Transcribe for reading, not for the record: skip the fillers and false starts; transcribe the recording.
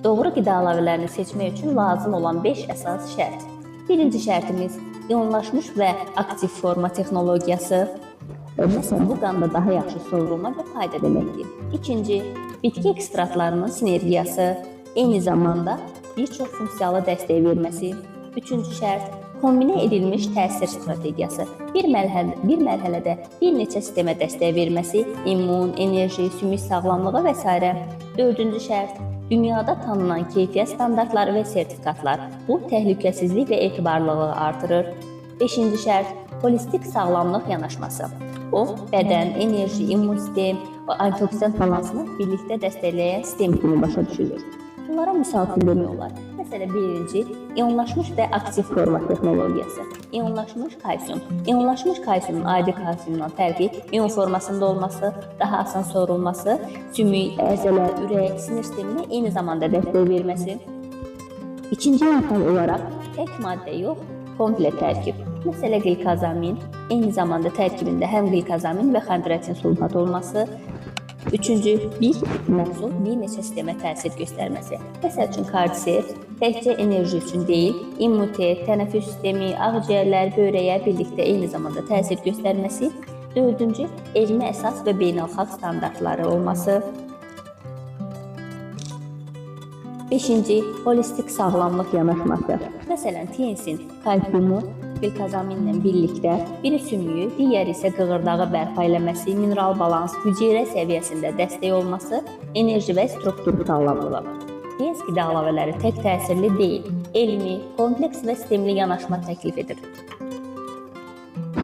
Doğru qida əlavələrini seçmək üçün lazım olan 5 əsas şərt. Birinci şərtimiz ionlaşmış və aktiv forma texnologiyası. Məsələn, bu qanda daha yaxşı sovrulma və fayda deməkdir. İkinci, bitki ekstraktlarının sinergiyası, eyni zamanda bir çox funksiyalı dəstək verməsi. Üçüncü şərt, kombinə edilmiş təsir strategiyası. Bir mərhələdə bir neçə sistemə dəstək verməsi, immun, enerji, sümük sağlamlığı və s. Dördüncü şərt, dünyada tanınan keyfiyyət standartları və sertifikatlar. Bu, təhlükəsizlik və etibarlılığı artırır. Beşinci şərt, holistik sağlamlıq yanaşması. O, bədən, enerji, immun sistem və antioksidant balansını birlikdə dəstəkləyən sistem kimi başa düşülür. Bunlara misal üçün demək olar. Məsələn, birinci, ionlaşmış və aktiv forma texnologiyası. İonlaşmış kalsium. İonlaşmış kalsiumun adi kalsiumdan fərqi ion formasında olması, daha asan sovrulması, sümük, əzələ, ürək, sinir sisteminə eyni zamanda dəstək verməsi. İkinci yöntem olaraq tək maddə yox, komple tərkib. Məsələn, qlikazamin, eyni zamanda tərkibində həm qlikazamin və xondroitin sulfat olması. Üçüncü, bir məhsul bir neçə sistemə təsir göstərməsi. Məsəl üçün, kardiseps təkcə enerji üçün deyil, immunitet, tənəffüs sistemi, ağciyərlər, böyrəyə birlikdə eyni zamanda təsir göstərməsi. Dördüncü, elmi əsas və beynəlxalq standartları olması. Beşinci, holistik sağlamlıq yanaşması. Məsələn, tiensin, kalsiumu, qlikazaminlə birlikdə biri sümüyü, digəri isə qığırdağı bərpa eləməsi, mineral balans, hüceyrə səviyyəsində dəstək olması, enerji və struktur sağlamlığı. Qida əlavələri tək təsirli deyil, elmi, kompleks və sistemli yanaşma təklif edir.